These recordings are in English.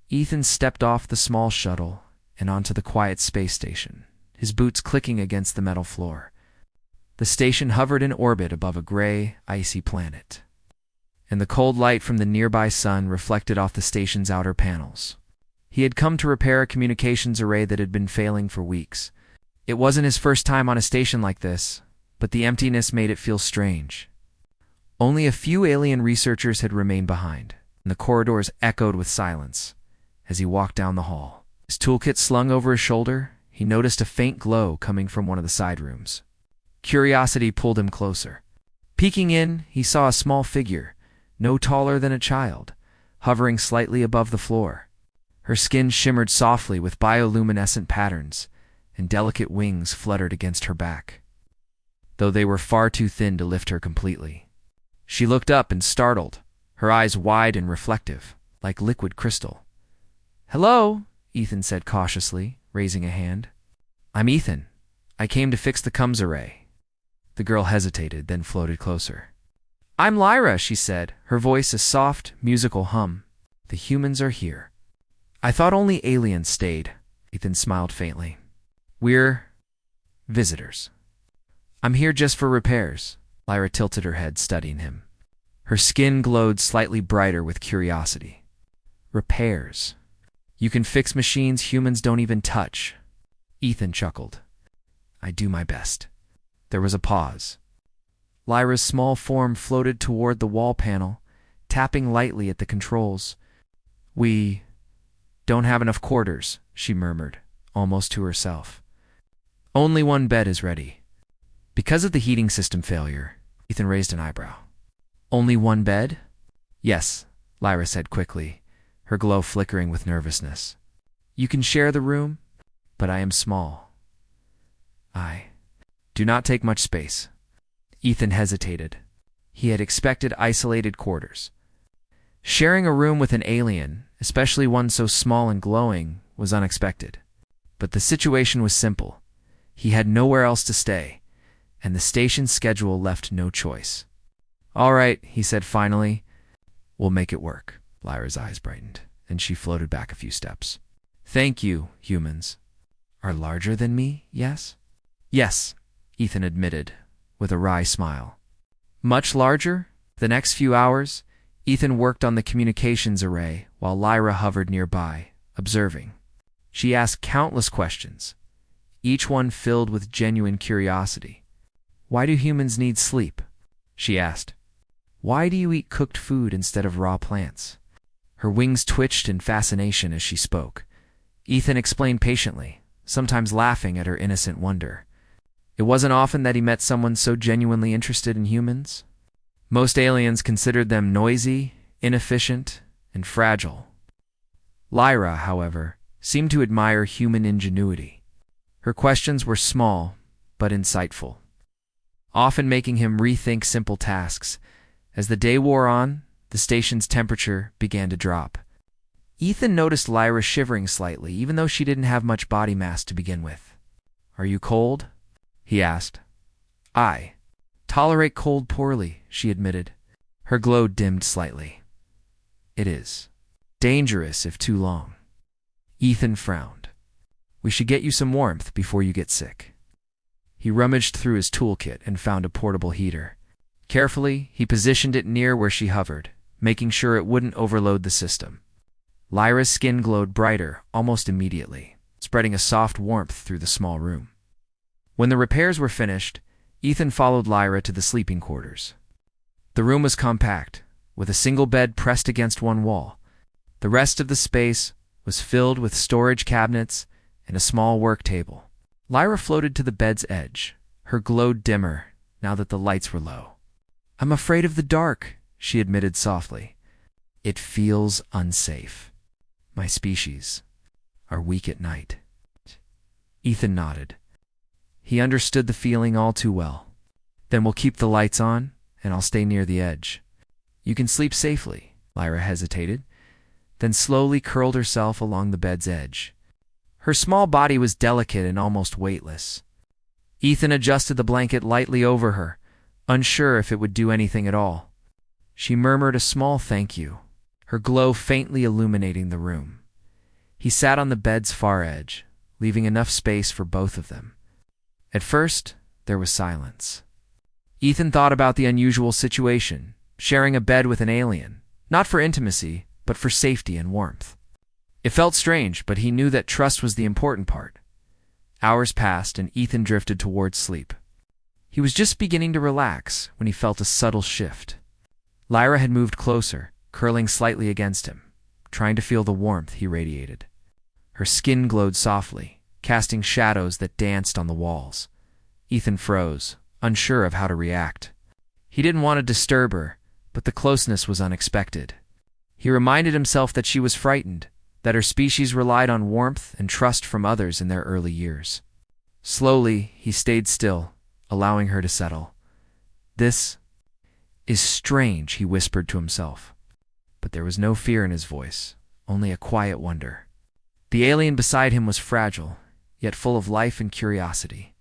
Ethan stepped off the small shuttle and onto the quiet space station, his boots clicking against the metal floor. The station hovered in orbit above a gray, icy planet, and the cold light from the nearby sun reflected off the station's outer panels. He had come to repair a communications array that had been failing for weeks. It wasn't his first time on a station like this, but the emptiness made it feel strange. Only a few alien researchers had remained behind, and the corridors echoed with silence. As he walked down the hall, his toolkit slung over his shoulder, he noticed a faint glow coming from one of the side rooms. Curiosity pulled him closer. Peeking in, he saw a small figure, no taller than a child, hovering slightly above the floor. Her skin shimmered softly with bioluminescent patterns, and delicate wings fluttered against her back, though they were far too thin to lift her completely. She looked up and startled, her eyes wide and reflective, like liquid crystal. "Hello," Ethan said cautiously, raising a hand. "I'm Ethan. I came to fix the comms array." The girl hesitated, then floated closer. "I'm Lyra," she said, her voice a soft, musical hum. "The humans are here." "I thought only aliens stayed," Ethan smiled faintly. "We're visitors." "I'm here just for repairs." Lyra tilted her head, studying him. Her skin glowed slightly brighter with curiosity. "Repairs? You can fix machines humans don't even touch." Ethan chuckled. "I do my best." There was a pause. Lyra's small form floated toward the wall panel, tapping lightly at the controls. "We don't have enough quarters," she murmured, almost to herself. "Only one bed is ready." Because of the heating system failure, Ethan raised an eyebrow. "Only one bed?" "Yes," Lyra said quickly, her glow flickering with nervousness. "You can share the room, but I am small. I do not take much space." Ethan hesitated. He had expected isolated quarters. Sharing a room with an alien, especially one so small and glowing, was unexpected. But the situation was simple. He had nowhere else to stay, and the station's schedule left no choice. "All right," he said finally. "We'll make it work." Lyra's eyes brightened, and she floated back a few steps. "Thank you, humans. Are larger than me, yes?" "Yes," Ethan admitted, with a wry smile. "Much larger?" The next few hours, Ethan worked on the communications array while Lyra hovered nearby, observing. She asked countless questions, each one filled with genuine curiosity. "Why do humans need sleep?" she asked. "Why do you eat cooked food instead of raw plants?" Her wings twitched in fascination as she spoke. Ethan explained patiently, sometimes laughing at her innocent wonder. It wasn't often that he met someone so genuinely interested in humans. Most aliens considered them noisy, inefficient, and fragile. Lyra, however, seemed to admire human ingenuity. Her questions were small, but insightful, often making him rethink simple tasks. As the day wore on, the station's temperature began to drop. Ethan noticed Lyra shivering slightly, even though she didn't have much body mass to begin with. "Are you cold?" he asked. "I tolerate cold poorly," she admitted. Her glow dimmed slightly. "It is dangerous if too long." Ethan frowned. "We should get you some warmth before you get sick." He rummaged through his toolkit and found a portable heater. Carefully, he positioned it near where she hovered, making sure it wouldn't overload the system. Lyra's skin glowed brighter almost immediately, spreading a soft warmth through the small room. When the repairs were finished, Ethan followed Lyra to the sleeping quarters. The room was compact, with a single bed pressed against one wall. The rest of the space was filled with storage cabinets and a small work table. Lyra floated to the bed's edge, her glow dimmer now that the lights were low. "I'm afraid of the dark," she admitted softly. "It feels unsafe. My species are weak at night." Ethan nodded. He understood the feeling all too well. "Then we'll keep the lights on, and I'll stay near the edge." "You can sleep safely," Lyra hesitated, then slowly curled herself along the bed's edge. Her small body was delicate and almost weightless. Ethan adjusted the blanket lightly over her, unsure if it would do anything at all. She murmured a small thank you, her glow faintly illuminating the room. He sat on the bed's far edge, leaving enough space for both of them. At first, there was silence. Ethan thought about the unusual situation, sharing a bed with an alien, not for intimacy, but for safety and warmth. It felt strange, but he knew that trust was the important part. Hours passed, and Ethan drifted towards sleep. He was just beginning to relax when he felt a subtle shift. Lyra had moved closer, curling slightly against him, trying to feel the warmth he radiated. Her skin glowed softly, casting shadows that danced on the walls. Ethan froze, unsure of how to react. He didn't want to disturb her, but the closeness was unexpected. He reminded himself that she was frightened, that her species relied on warmth and trust from others in their early years. Slowly, he stayed still, allowing her to settle. "This is strange," he whispered to himself. But there was no fear in his voice, only a quiet wonder. The alien beside him was fragile, yet full of life and curiosity.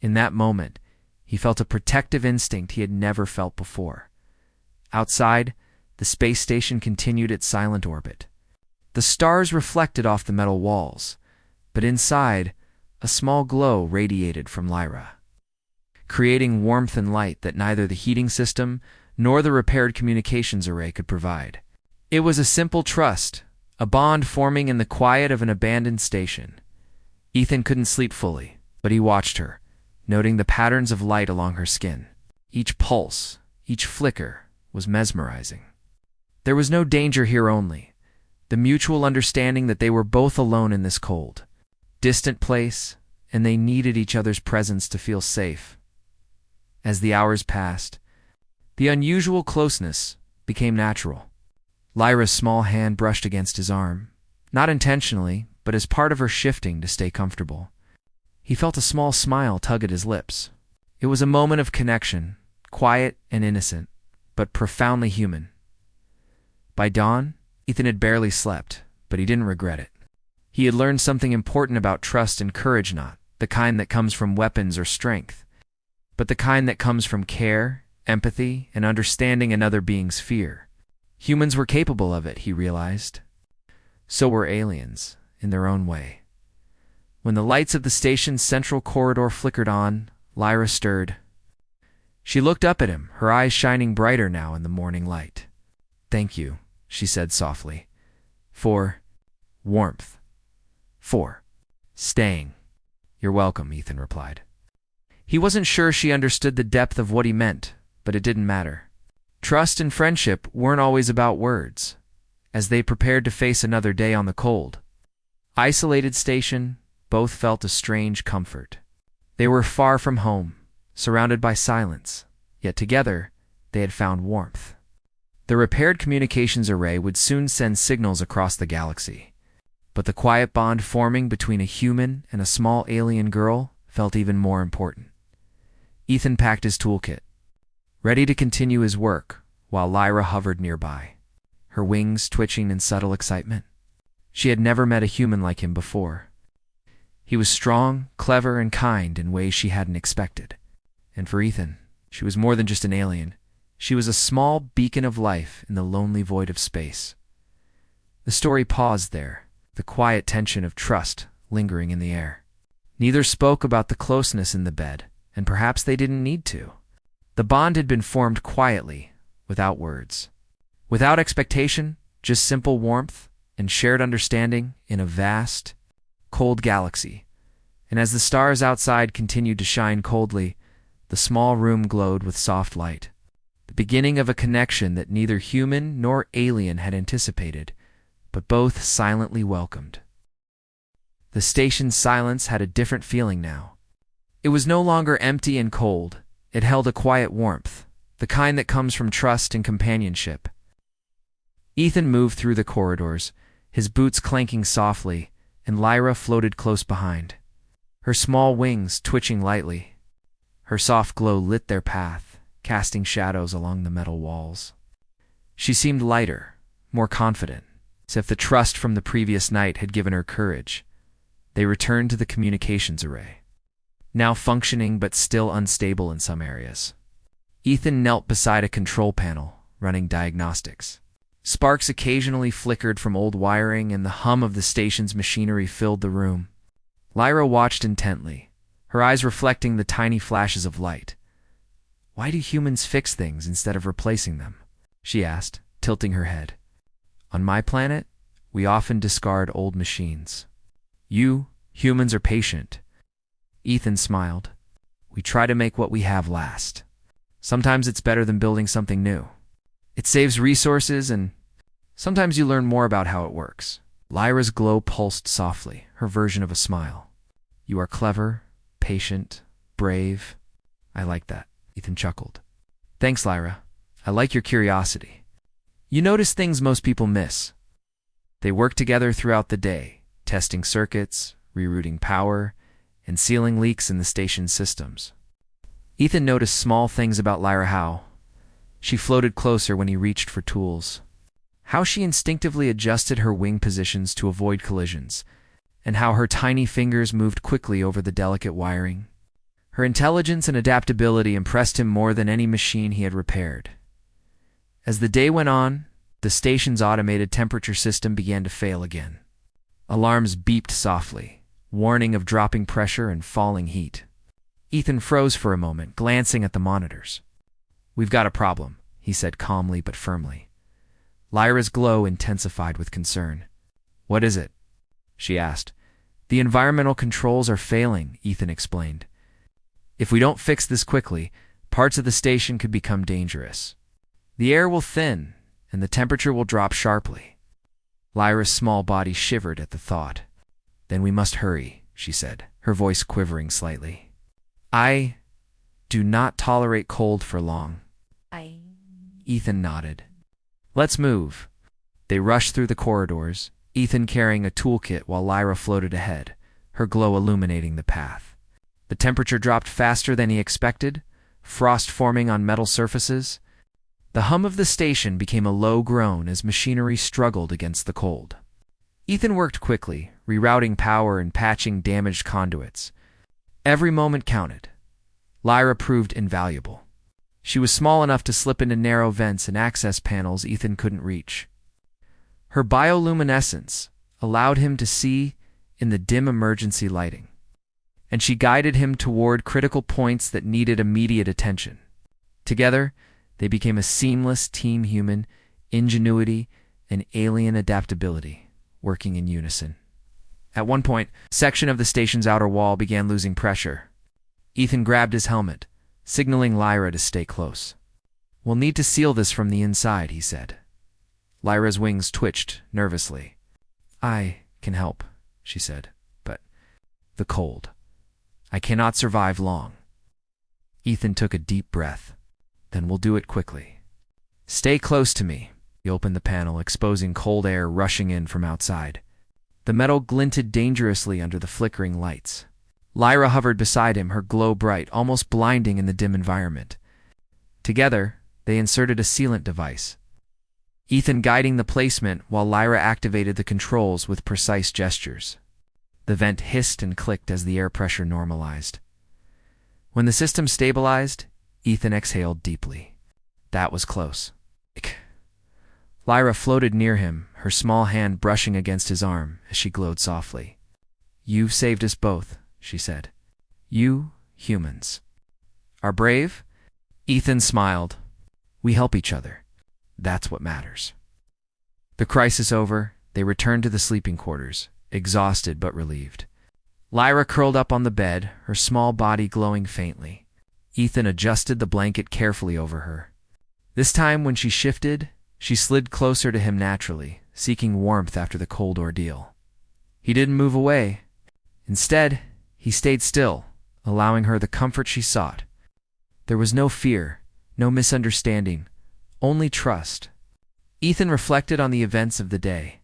In that moment, he felt a protective instinct he had never felt before. Outside, the space station continued its silent orbit. The stars reflected off the metal walls, but inside, a small glow radiated from Lyra, creating warmth and light that neither the heating system nor the repaired communications array could provide. It was a simple trust, a bond forming in the quiet of an abandoned station. Ethan couldn't sleep fully, but he watched her, noting the patterns of light along her skin. Each pulse, each flicker, was mesmerizing. There was no danger here, only the mutual understanding that they were both alone in this cold, distant place, and they needed each other's presence to feel safe. As the hours passed, the unusual closeness became natural. Lyra's small hand brushed against his arm, not intentionally, but as part of her shifting to stay comfortable. He felt a small smile tug at his lips. It was a moment of connection, quiet and innocent, but profoundly human. By dawn, Ethan had barely slept, but he didn't regret it. He had learned something important about trust and courage, not the kind that comes from weapons or strength, but the kind that comes from care, empathy, and understanding another being's fear. Humans were capable of it, he realized. So were aliens, in their own way. When the lights of the station's central corridor flickered on, Lyra stirred. She looked up at him, her eyes shining brighter now in the morning light. "Thank you," she said softly, "for warmth. For staying." "You're welcome," Ethan replied. He wasn't sure she understood the depth of what he meant, but it didn't matter. Trust and friendship weren't always about words. As they prepared to face another day on the cold, isolated station, both felt a strange comfort. They were far from home, surrounded by silence, yet together they had found warmth. The repaired communications array would soon send signals across the galaxy, but the quiet bond forming between a human and a small alien girl felt even more important. Ethan packed his toolkit, ready to continue his work, while Lyra hovered nearby, her wings twitching in subtle excitement. She had never met a human like him before. He was strong, clever, and kind in ways she hadn't expected. And for Ethan, she was more than just an alien. She was a small beacon of life in the lonely void of space. The story paused there, the quiet tension of trust lingering in the air. Neither spoke about the closeness in the bed, and perhaps they didn't need to. The bond had been formed quietly, without words. Without expectation, just simple warmth and shared understanding in a vast, cold galaxy. And as the stars outside continued to shine coldly, the small room glowed with soft light. The beginning of a connection that neither human nor alien had anticipated, but both silently welcomed. The station's silence had a different feeling now. It was no longer empty and cold. It held a quiet warmth, the kind that comes from trust and companionship. Ethan moved through the corridors, his boots clanking softly, and Lyra floated close behind, her small wings twitching lightly. Her soft glow lit their path, casting shadows along the metal walls. She seemed lighter, more confident, as if the trust from the previous night had given her courage. They returned to the communications array, now functioning but still unstable in some areas. Ethan knelt beside a control panel, running diagnostics. Sparks occasionally flickered from old wiring, and the hum of the station's machinery filled the room. Lyra watched intently, her eyes reflecting the tiny flashes of light. "Why do humans fix things instead of replacing them?" she asked, tilting her head. "On my planet, we often discard old machines. You, humans, are patient." Ethan smiled. "We try to make what we have last. Sometimes it's better than building something new. It saves resources, and sometimes you learn more about how it works." Lyra's glow pulsed softly, her version of a smile. "You are clever, patient, brave. I like that," Ethan chuckled. "Thanks, Lyra. I like your curiosity. You notice things most people miss." They worked together throughout the day, testing circuits, rerouting power, and sealing leaks in the station's systems. Ethan noticed small things about Lyra: how she floated closer when he reached for tools, how she instinctively adjusted her wing positions to avoid collisions, and how her tiny fingers moved quickly over the delicate wiring. Her intelligence and adaptability impressed him more than any machine he had repaired. As the day went on, the station's automated temperature system began to fail again. Alarms beeped softly, warning of dropping pressure and falling heat. Ethan froze for a moment, glancing at the monitors. "We've got a problem," he said calmly but firmly. Lyra's glow intensified with concern. "What is it?" she asked. "The environmental controls are failing," Ethan explained. "If we don't fix this quickly, parts of the station could become dangerous. The air will thin, and the temperature will drop sharply." Lyra's small body shivered at the thought. "Then we must hurry," she said, her voice quivering slightly. "I do not tolerate cold for long." Ethan nodded. "Let's move." They rushed through the corridors, Ethan carrying a toolkit while Lyra floated ahead, her glow illuminating the path. The temperature dropped faster than he expected, frost forming on metal surfaces. The hum of the station became a low groan as machinery struggled against the cold. Ethan worked quickly, rerouting power and patching damaged conduits. Every moment counted. Lyra proved invaluable. She was small enough to slip into narrow vents and access panels Ethan couldn't reach. Her bioluminescence allowed him to see in the dim emergency lighting, and she guided him toward critical points that needed immediate attention. Together, they became a seamless team: human ingenuity and alien adaptability, working in unison. At one point, a section of the station's outer wall began losing pressure. Ethan grabbed his helmet, signaling Lyra to stay close. "We'll need to seal this from the inside," he said. Lyra's wings twitched nervously. "I can help," she said, "but the cold. I cannot survive long." Ethan took a deep breath. "Then we'll do it quickly. Stay close to me." He opened the panel, exposing cold air rushing in from outside. The metal glinted dangerously under the flickering lights. Lyra hovered beside him, her glow bright, almost blinding in the dim environment. Together, they inserted a sealant device, Ethan guiding the placement while Lyra activated the controls with precise gestures. The vent hissed and clicked as the air pressure normalized. When the system stabilized, Ethan exhaled deeply. That was close. Lyra floated near him, her small hand brushing against his arm as she glowed softly. "You've saved us both," she said. "You, humans, are brave?" Ethan smiled. "We help each other. That's what matters." The crisis over, they returned to the sleeping quarters, exhausted but relieved. Lyra curled up on the bed, her small body glowing faintly. Ethan adjusted the blanket carefully over her. This time, when she shifted, she slid closer to him naturally, seeking warmth after the cold ordeal. He didn't move away. Instead, he stayed still, allowing her the comfort she sought. There was no fear, no misunderstanding, only trust. Ethan reflected on the events of the day.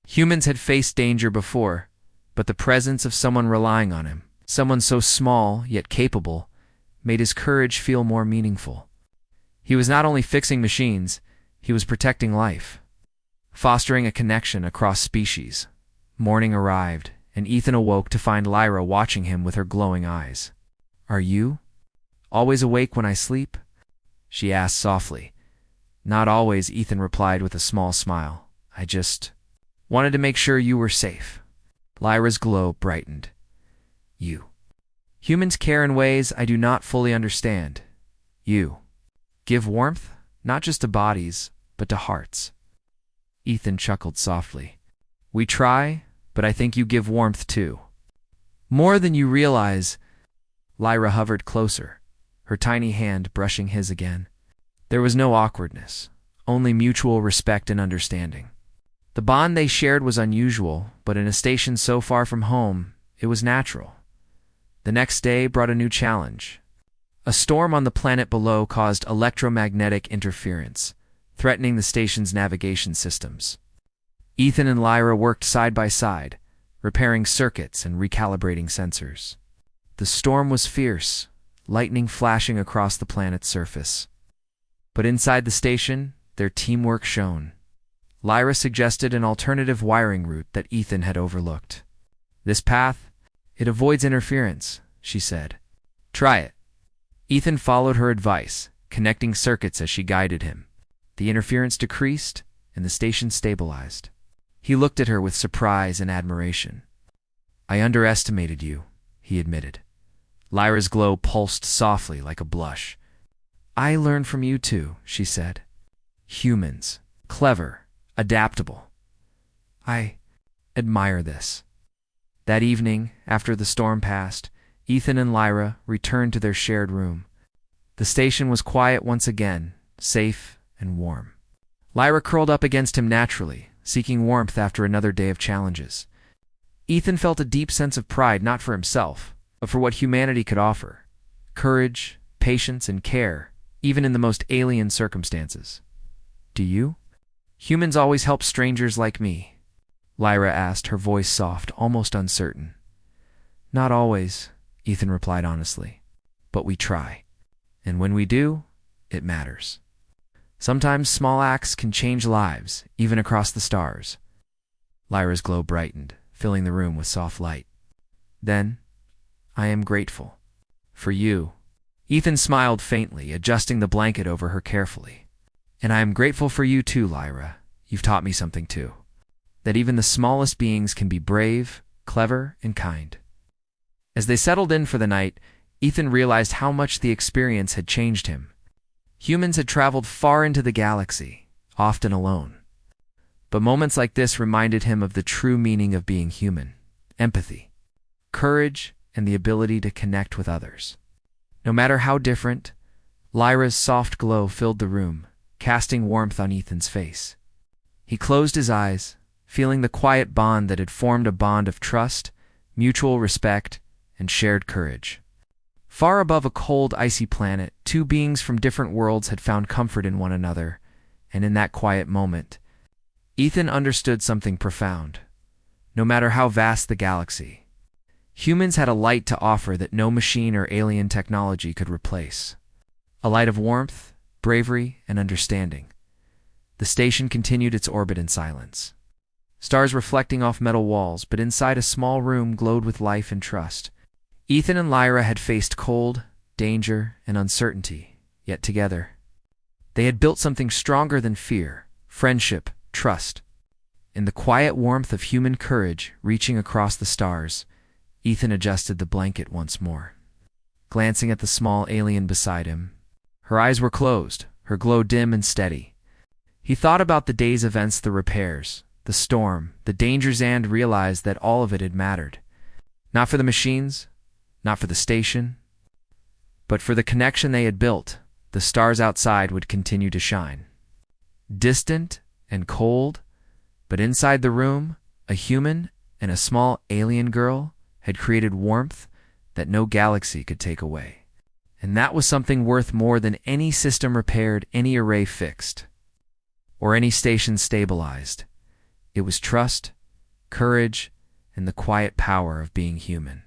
Humans had faced danger before, but the presence of someone relying on him, someone so small yet capable, made his courage feel more meaningful. He was not only fixing machines, he was protecting life, fostering a connection across species. Morning arrived, and Ethan awoke to find Lyra watching him with her glowing eyes. "Are you always awake when I sleep?" she asked softly, Not always, Ethan replied with a small smile. I just wanted to make sure you were safe. Lyra's glow brightened. You. Humans care in ways I do not fully understand. You give warmth, not just to bodies, but to hearts. Ethan chuckled softly. We try, but I think you give warmth too. More than you realize. Lyra hovered closer, her tiny hand brushing his again. There was no awkwardness, only mutual respect and understanding. The bond they shared was unusual, but in a station so far from home, it was natural. The next day brought a new challenge. A storm on the planet below caused electromagnetic interference, threatening the station's navigation systems. Ethan and Lyra worked side by side, repairing circuits and recalibrating sensors. The storm was fierce, lightning flashing across the planet's surface. But inside the station, their teamwork shone. Lyra suggested an alternative wiring route that Ethan had overlooked. This path, it avoids interference, she said. Try it. Ethan followed her advice, connecting circuits as she guided him. The interference decreased, and the station stabilized. He looked at her with surprise and admiration. I underestimated you, he admitted. Lyra's glow pulsed softly like a blush. I learned from you too, she said. Humans, clever, adaptable. I admire this. That evening, after the storm passed, Ethan and Lyra returned to their shared room. The station was quiet once again, safe and warm. Lyra curled up against him naturally, seeking warmth after another day of challenges. Ethan felt a deep sense of pride not for himself, but for what humanity could offer. Courage, patience, and care, even in the most alien circumstances. Do you? Humans always help strangers like me, Lyra asked, her voice soft, almost uncertain. Not always, Ethan replied honestly, but we try. And when we do, it matters. Sometimes small acts can change lives, even across the stars. Lyra's glow brightened, filling the room with soft light. Then, I am grateful. For you. Ethan smiled faintly, adjusting the blanket over her carefully. And I am grateful for you too, Lyra. You've taught me something too. That even the smallest beings can be brave, clever, and kind. As they settled in for the night, Ethan realized how much the experience had changed him. Humans had traveled far into the galaxy, often alone. But moments like this reminded him of the true meaning of being human: empathy, courage, and the ability to connect with others. No matter how different, Lyra's soft glow filled the room, casting warmth on Ethan's face. He closed his eyes, feeling the quiet bond that had formed a bond of trust, mutual respect, and shared courage. Far above a cold, icy planet, two beings from different worlds had found comfort in one another, and in that quiet moment, Ethan understood something profound. No matter how vast the galaxy, humans had a light to offer that no machine or alien technology could replace. A light of warmth, bravery, and understanding. The station continued its orbit in silence. Stars reflecting off metal walls, but inside a small room glowed with life and trust. Ethan and Lyra had faced cold, danger, and uncertainty, yet together, they had built something stronger than fear: friendship, trust. In the quiet warmth of human courage reaching across the stars, Ethan adjusted the blanket once more. Glancing at the small alien beside him, her eyes were closed, her glow dim and steady. He thought about the day's events, the repairs, the storm, the dangers, and realized that all of it had mattered. Not for the machines, not for the station, but for the connection they had built. The stars outside would continue to shine. Distant and cold, but inside the room, a human and a small alien girl had created warmth that no galaxy could take away. And that was something worth more than any system repaired, any array fixed, or any station stabilized. It was trust, courage, and the quiet power of being human.